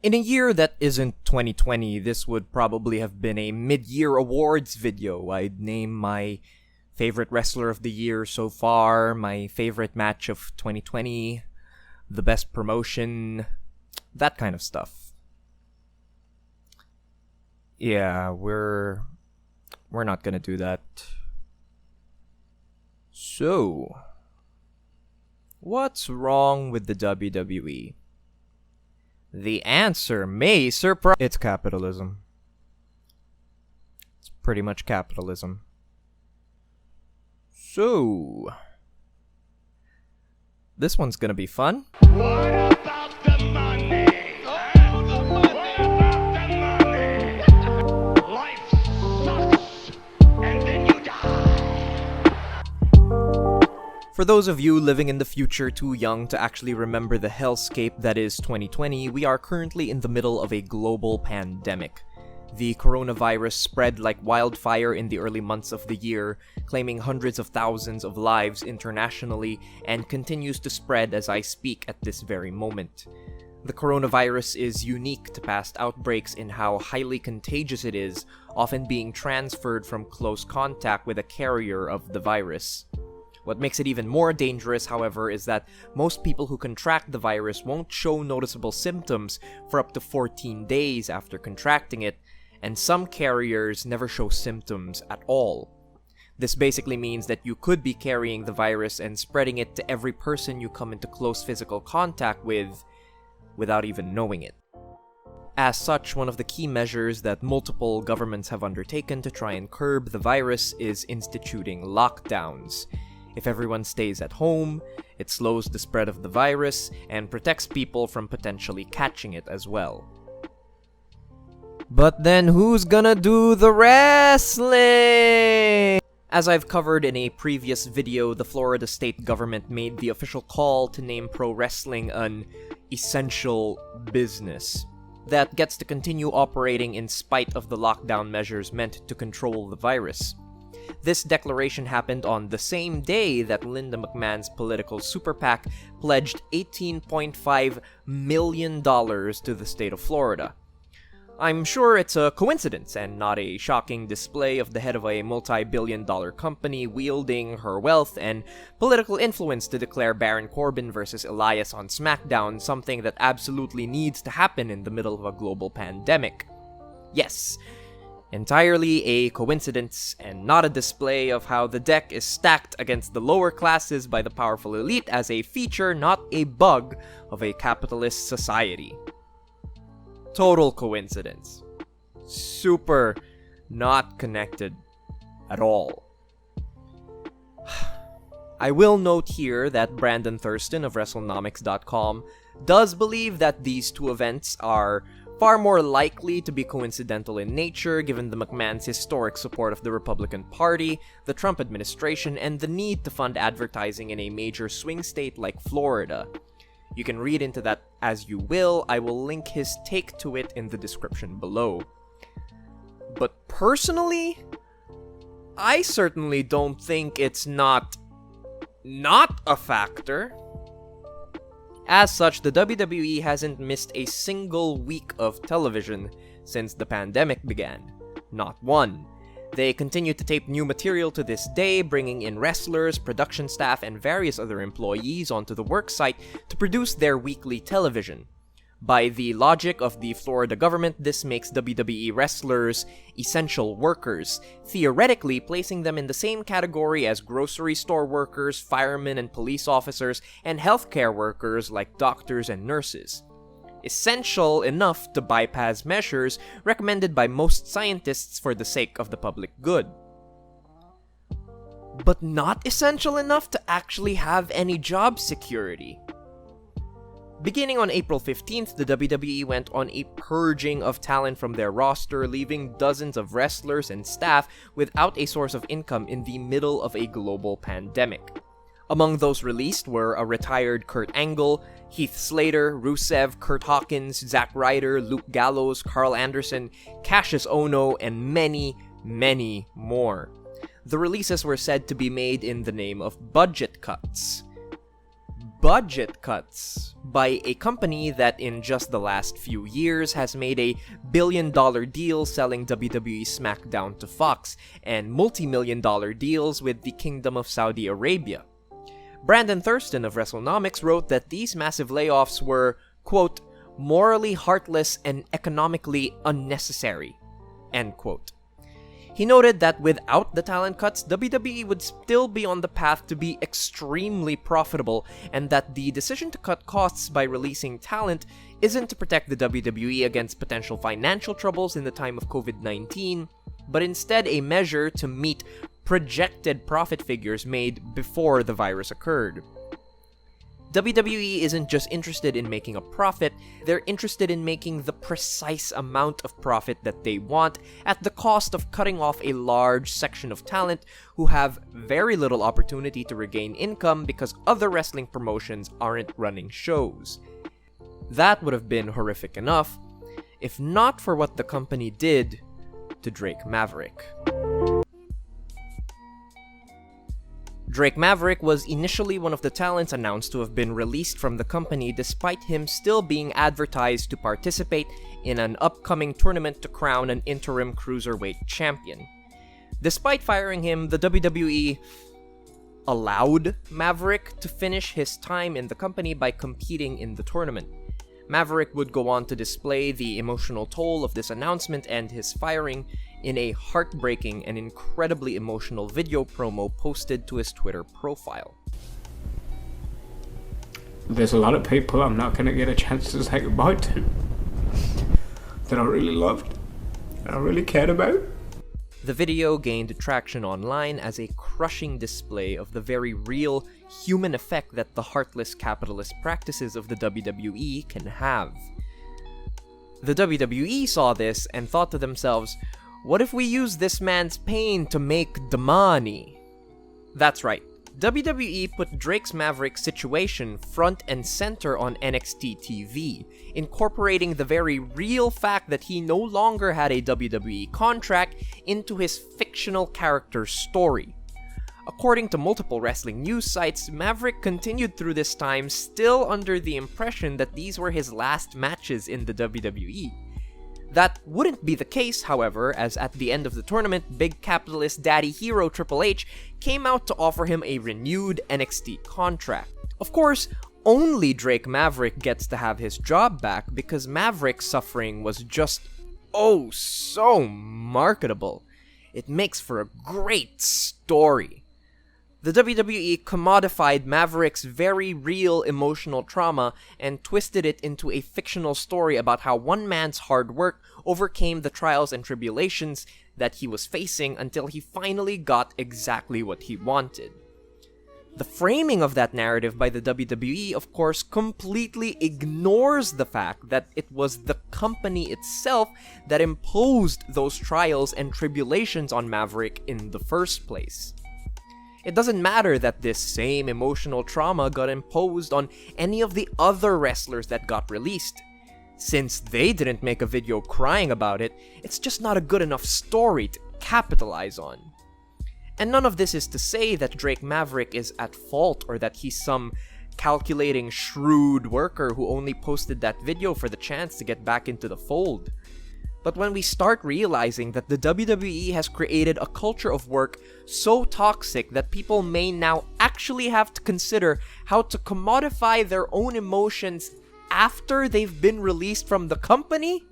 In a year that isn't 2020, this would probably have been a mid-year awards video. I'd name my favorite wrestler of the year so far, my favorite match of 2020, the best promotion, that kind of stuff. Yeah, we're not gonna do that. So, what's wrong with the WWE? The answer may surprise. It's capitalism. It's pretty much capitalism. So, this one's gonna be fun. What about the money? Oh, the money! What about the money? Life sucks, and then you die. For those of you living in the future too young to actually remember the hellscape that is 2020, we are currently in the middle of a global pandemic. The coronavirus spread like wildfire in the early months of the year, claiming hundreds of thousands of lives internationally, and continues to spread as I speak at this very moment. The coronavirus is unique to past outbreaks in how highly contagious it is, often being transferred from close contact with a carrier of the virus. What makes it even more dangerous, however, is that most people who contract the virus won't show noticeable symptoms for up to 14 days after contracting it, and some carriers never show symptoms at all. This basically means that you could be carrying the virus and spreading it to every person you come into close physical contact with without even knowing it. As such, one of the key measures that multiple governments have undertaken to try and curb the virus is instituting lockdowns. If everyone stays at home, it slows the spread of the virus and protects people from potentially catching it as well. But then who's gonna do the wrestling? As I've covered in a previous video, the Florida state government made the official call to name pro wrestling an essential business that gets to continue operating in spite of the lockdown measures meant to control the virus. This declaration happened on the same day that Linda McMahon's political super PAC pledged $18.5 million to the state of Florida. I'm sure it's a coincidence and not a shocking display of the head of a multi-billion-dollar company wielding her wealth and political influence to declare Baron Corbin versus Elias on SmackDown something that absolutely needs to happen in the middle of a global pandemic. Yes, entirely a coincidence and not a display of how the deck is stacked against the lower classes by the powerful elite as a feature, not a bug, of a capitalist society. Total coincidence. Super not connected at all. I will note here that Brandon Thurston of WrestleNomics.com does believe that these two events are far more likely to be coincidental in nature given the McMahon's historic support of the Republican Party, the Trump administration, and the need to fund advertising in a major swing state like Florida. You can read into that as you will. I will link his take to it in the description below. But personally, I certainly don't think it's not a factor. As such, the WWE hasn't missed a single week of television since the pandemic began. Not one. They continue to tape new material to this day, bringing in wrestlers, production staff, and various other employees onto the worksite to produce their weekly television. By the logic of the Florida government, this makes WWE wrestlers essential workers, theoretically placing them in the same category as grocery store workers, firemen and police officers, and healthcare workers like doctors and nurses. Essential enough to bypass measures recommended by most scientists for the sake of the public good. But not essential enough to actually have any job security. Beginning on April 15th, the WWE went on a purging of talent from their roster, leaving dozens of wrestlers and staff without a source of income in the middle of a global pandemic. Among those released were a retired Kurt Angle, Heath Slater, Rusev, Kurt Hawkins, Zack Ryder, Luke Gallows, Carl Anderson, Cassius Ohno, and many, many more. The releases were said to be made in the name of budget cuts. budget cuts by a company that in just the last few years has made a billion-dollar deal selling WWE SmackDown to Fox and multi-million-dollar deals with the Kingdom of Saudi Arabia. Brandon Thurston of WrestleNomics wrote that these massive layoffs were, quote, morally heartless and economically unnecessary, end quote. He noted that without the talent cuts, WWE would still be on the path to be extremely profitable, and that the decision to cut costs by releasing talent isn't to protect the WWE against potential financial troubles in the time of COVID-19, but instead a measure to meet projected profit figures made before the virus occurred. WWE isn't just interested in making a profit, they're interested in making the precise amount of profit that they want at the cost of cutting off a large section of talent who have very little opportunity to regain income because other wrestling promotions aren't running shows. That would have been horrific enough, if not for what the company did to Drake Maverick. Drake Maverick was initially one of the talents announced to have been released from the company despite him still being advertised to participate in an upcoming tournament to crown an interim cruiserweight champion. Despite firing him, the WWE allowed Maverick to finish his time in the company by competing in the tournament. Maverick would go on to display the emotional toll of this announcement and his firing in a heartbreaking and incredibly emotional video promo posted to his Twitter profile. There's a lot of people I'm not going to get a chance to say goodbye to that I really loved and I really cared about. The video gained traction online as a crushing display of the very real human effect that the heartless capitalist practices of the WWE can have. The WWE saw this and thought to themselves, what if we use this man's pain to make the money? That's right. WWE put Drake's Maverick situation front and center on NXT TV, incorporating the very real fact that he no longer had a WWE contract into his fictional character's story. According to multiple wrestling news sites, Maverick continued through this time still under the impression that these were his last matches in the WWE. That wouldn't be the case, however, as at the end of the tournament, big capitalist daddy hero Triple H came out to offer him a renewed NXT contract. Of course, only Drake Maverick gets to have his job back because Maverick's suffering was just, oh, so marketable. It makes for a great story. The WWE commodified Maverick's very real emotional trauma and twisted it into a fictional story about how one man's hard work overcame the trials and tribulations that he was facing until he finally got exactly what he wanted. The framing of that narrative by the WWE, of course, completely ignores the fact that it was the company itself that imposed those trials and tribulations on Maverick in the first place. It doesn't matter that this same emotional trauma got imposed on any of the other wrestlers that got released. Since they didn't make a video crying about it, it's just not a good enough story to capitalize on. And none of this is to say that Drake Maverick is at fault or that he's some calculating, shrewd worker who only posted that video for the chance to get back into the fold. But when we start realizing that the WWE has created a culture of work so toxic that people may now actually have to consider how to commodify their own emotions after they've been released from the company?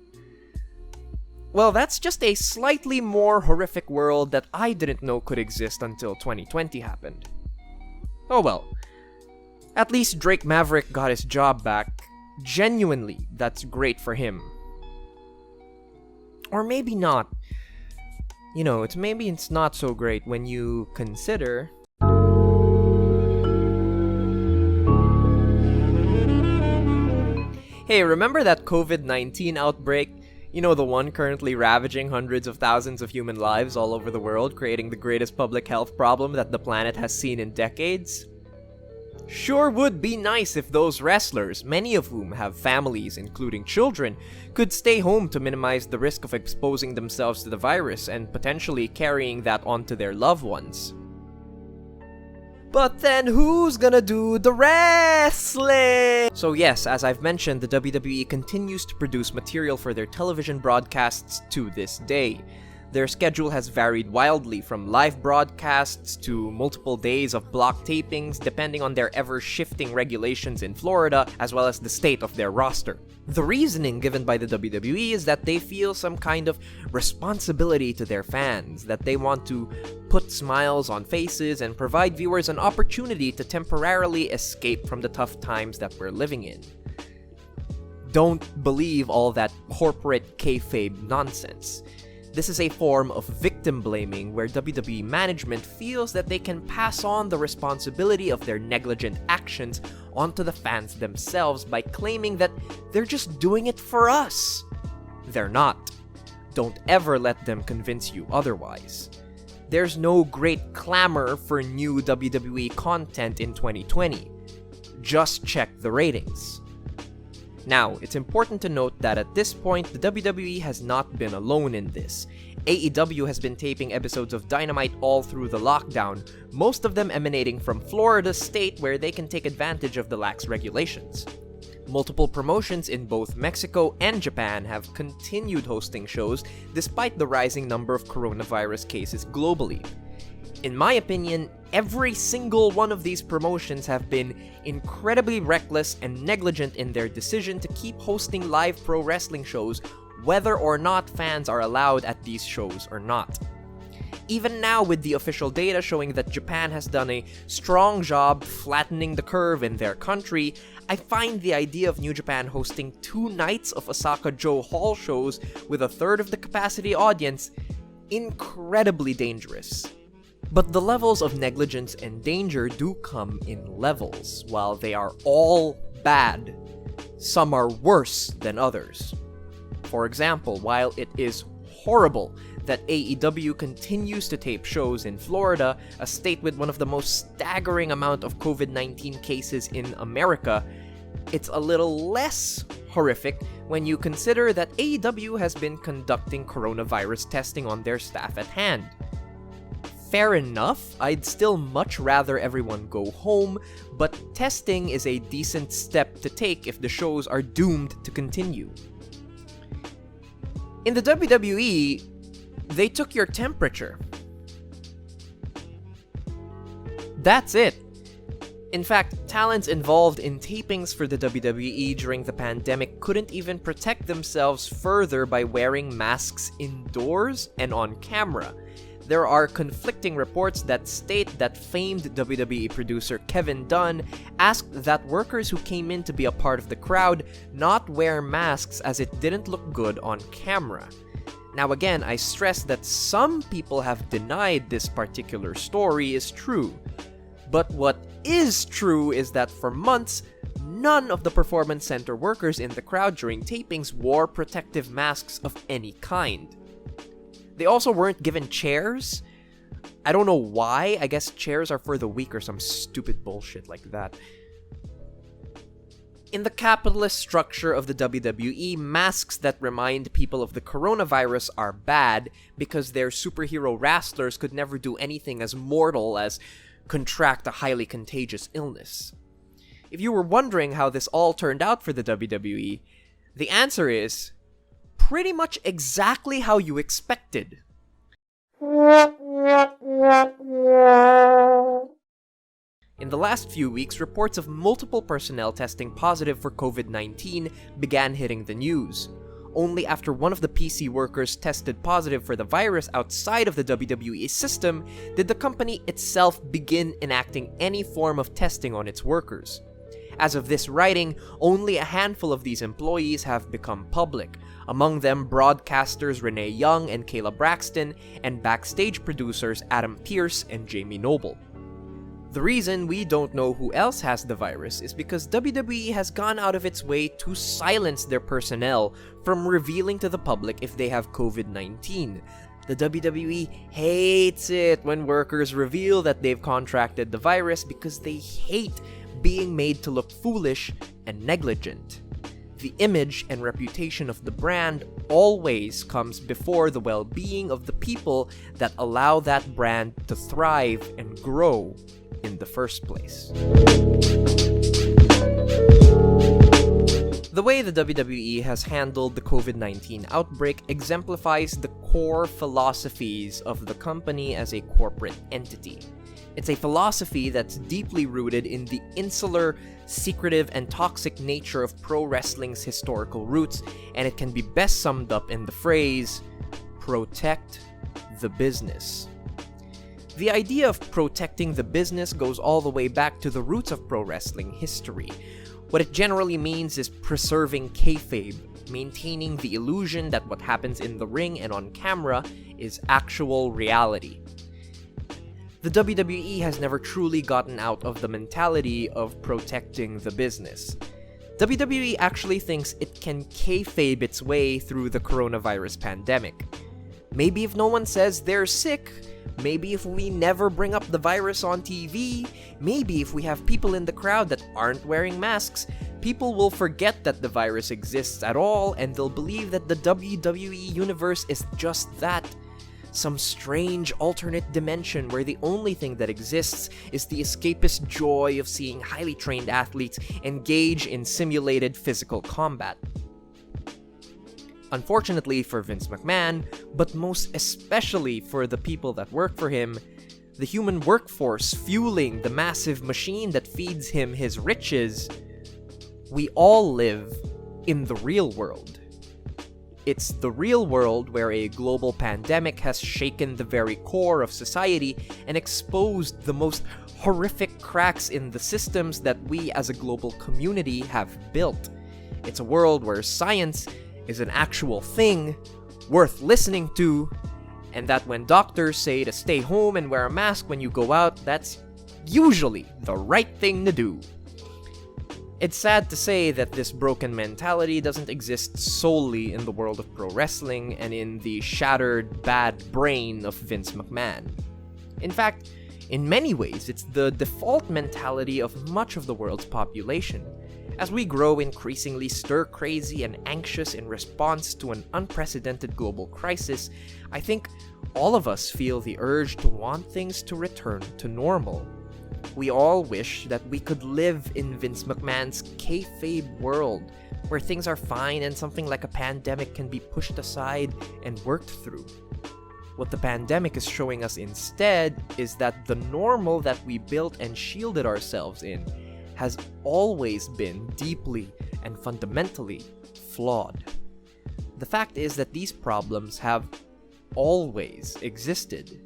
Well, that's just a slightly more horrific world that I didn't know could exist until 2020 happened. Oh well. At least Drake Maverick got his job back. Genuinely, that's great for him. Or maybe not. You know, maybe it's not so great when you consider... Hey, remember that COVID-19 outbreak? You know, the one currently ravaging hundreds of thousands of human lives all over the world, creating the greatest public health problem that the planet has seen in decades? Sure would be nice if those wrestlers, many of whom have families, including children, could stay home to minimize the risk of exposing themselves to the virus and potentially carrying that onto their loved ones. But then who's gonna do the wrestling? So yes, as I've mentioned, the WWE continues to produce material for their television broadcasts to this day. Their schedule has varied wildly, from live broadcasts to multiple days of block tapings, depending on their ever-shifting regulations in Florida, as well as the state of their roster. The reasoning given by the WWE is that they feel some kind of responsibility to their fans, that they want to put smiles on faces and provide viewers an opportunity to temporarily escape from the tough times that we're living in. Don't believe all that corporate kayfabe nonsense. This is a form of victim blaming where WWE management feels that they can pass on the responsibility of their negligent actions onto the fans themselves by claiming that they're just doing it for us. They're not. Don't ever let them convince you otherwise. There's no great clamor for new WWE content in 2020. Just check the ratings. Now, it's important to note that at this point, the WWE has not been alone in this. AEW has been taping episodes of Dynamite all through the lockdown, most of them emanating from Florida state where they can take advantage of the lax regulations. Multiple promotions in both Mexico and Japan have continued hosting shows despite the rising number of coronavirus cases globally. In my opinion, every single one of these promotions have been incredibly reckless and negligent in their decision to keep hosting live pro wrestling shows, whether or not fans are allowed at these shows or not. Even now, with the official data showing that Japan has done a strong job flattening the curve in their country, I find the idea of New Japan hosting 2 nights of Osaka Joe Hall shows with a third of the capacity audience incredibly dangerous. But the levels of negligence and danger do come in levels. While they are all bad, some are worse than others. For example, while it is horrible that AEW continues to tape shows in Florida, a state with one of the most staggering amount of COVID-19 cases in America, it's a little less horrific when you consider that AEW has been conducting coronavirus testing on their staff at hand. Fair enough, I'd still much rather everyone go home, but testing is a decent step to take if the shows are doomed to continue. In the WWE, they took your temperature. That's it. In fact, talents involved in tapings for the WWE during the pandemic couldn't even protect themselves further by wearing masks indoors and on camera. There are conflicting reports that state that famed WWE producer Kevin Dunn asked that workers who came in to be a part of the crowd not wear masks as it didn't look good on camera. Now again, I stress that some people have denied this particular story is true. But what is true is that for months, none of the performance center workers in the crowd during tapings wore protective masks of any kind. They also weren't given chairs. I don't know why. I guess chairs are for the weak or some stupid bullshit like that. In the capitalist structure of the WWE, masks that remind people of the coronavirus are bad because their superhero wrestlers could never do anything as mortal as contract a highly contagious illness. If you were wondering how this all turned out for the WWE, the answer is pretty much exactly how you expected. In the last few weeks, reports of multiple personnel testing positive for COVID-19 began hitting the news. Only after one of the PC workers tested positive for the virus outside of the WWE system did the company itself begin enacting any form of testing on its workers. As of this writing, only a handful of these employees have become public, among them broadcasters Renee Young and Kayla Braxton, and backstage producers Adam Pearce and Jamie Noble. The reason we don't know who else has the virus is because WWE has gone out of its way to silence their personnel from revealing to the public if they have COVID-19. The WWE hates it when workers reveal that they've contracted the virus because they hate being made to look foolish and negligent. The image and reputation of the brand always comes before the well-being of the people that allow that brand to thrive and grow in the first place. The way the WWE has handled the COVID-19 outbreak exemplifies the core philosophies of the company as a corporate entity. It's a philosophy that's deeply rooted in the insular, secretive, and toxic nature of pro wrestling's historical roots, and it can be best summed up in the phrase, protect the business. The idea of protecting the business goes all the way back to the roots of pro wrestling history. What it generally means is preserving kayfabe, maintaining the illusion that what happens in the ring and on camera is actual reality. The WWE has never truly gotten out of the mentality of protecting the business. WWE actually thinks it can kayfabe its way through the coronavirus pandemic. Maybe if no one says they're sick, maybe if we never bring up the virus on TV, maybe if we have people in the crowd that aren't wearing masks, people will forget that the virus exists at all and they'll believe that the WWE universe is just that. Some strange alternate dimension where the only thing that exists is the escapist joy of seeing highly trained athletes engage in simulated physical combat. Unfortunately for Vince McMahon, but most especially for the people that work for him, the human workforce fueling the massive machine that feeds him his riches, we all live in the real world. It's the real world where a global pandemic has shaken the very core of society and exposed the most horrific cracks in the systems that we as a global community have built. It's a world where science is an actual thing worth listening to, and that when doctors say to stay home and wear a mask when you go out, that's usually the right thing to do. It's sad to say that this broken mentality doesn't exist solely in the world of pro wrestling and in the shattered, bad brain of Vince McMahon. In fact, in many ways, it's the default mentality of much of the world's population. As we grow increasingly stir-crazy and anxious in response to an unprecedented global crisis, I think all of us feel the urge to want things to return to normal. We all wish that we could live in Vince McMahon's kayfabe world, where things are fine and something like a pandemic can be pushed aside and worked through. What the pandemic is showing us instead is that the normal that we built and shielded ourselves in has always been deeply and fundamentally flawed. The fact is that these problems have always existed.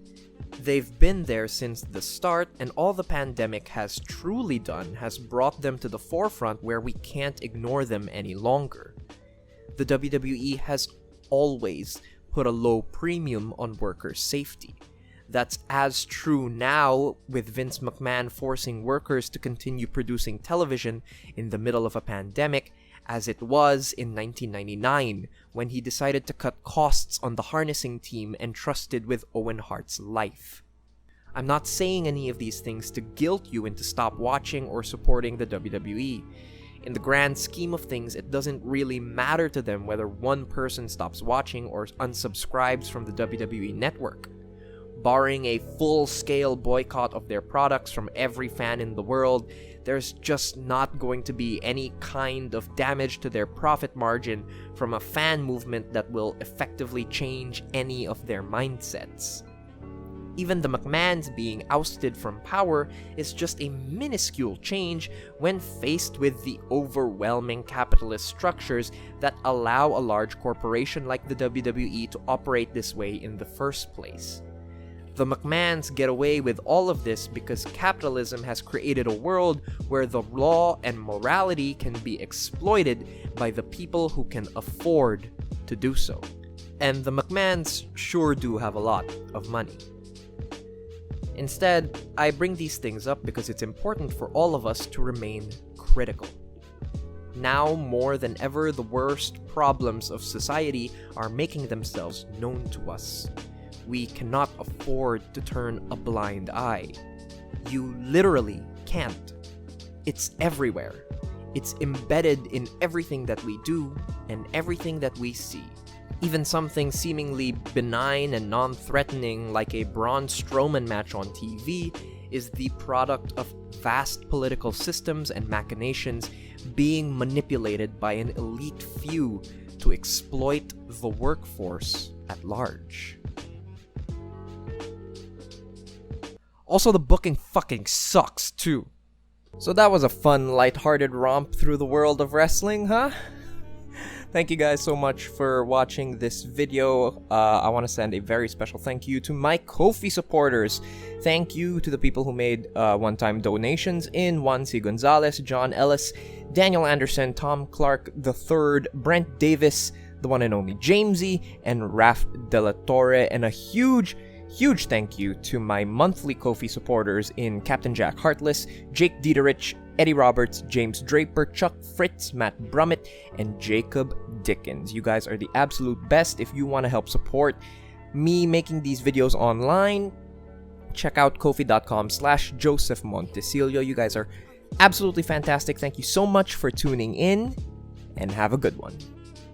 They've been there since the start, and all the pandemic has truly done has brought them to the forefront where we can't ignore them any longer. The WWE has always put a low premium on worker safety. That's as true now with Vince McMahon forcing workers to continue producing television in the middle of a pandemic as it was in 1999 when he decided to cut costs on the harnessing team entrusted with Owen Hart's life. I'm not saying any of these things to guilt you into stop watching or supporting the WWE. In the grand scheme of things, it doesn't really matter to them whether one person stops watching or unsubscribes from the WWE network. Barring a full-scale boycott of their products from every fan in the world, there's just not going to be any kind of damage to their profit margin from a fan movement that will effectively change any of their mindsets. Even the McMahons being ousted from power is just a minuscule change when faced with the overwhelming capitalist structures that allow a large corporation like the WWE to operate this way in the first place. The McMahons get away with all of this because capitalism has created a world where the law and morality can be exploited by the people who can afford to do so. And the McMahons sure do have a lot of money. Instead, I bring these things up because it's important for all of us to remain critical. Now more than ever, the worst problems of society are making themselves known to us. We cannot afford to turn a blind eye. You literally can't. It's everywhere. It's embedded in everything that we do and everything that we see. Even something seemingly benign and non-threatening like a Braun Strowman match on TV is the product of vast political systems and machinations being manipulated by an elite few to exploit the workforce at large. Also, the booking fucking sucks, too. So that was a fun, lighthearted romp through the world of wrestling, huh? Thank you guys so much for watching this video. I want to send a very special thank you to my Ko-fi supporters. Thank you to the people who made one-time donations in Juan C. Gonzalez, John Ellis, Daniel Anderson, Tom Clark III, Brent Davis, the one and only Jamesy, and Raf De La Torre, and a huge thank you to my monthly Ko-fi supporters in Captain Jack Heartless, Jake Dieterich, Eddie Roberts, James Draper, Chuck Fritz, Matt Brummett, and Jacob Dickens. You guys are the absolute best. If you want to help support me making these videos online, check out ko-fi.com/Joseph Montecillo. You guys are absolutely fantastic. Thank you so much for tuning in, and have a good one.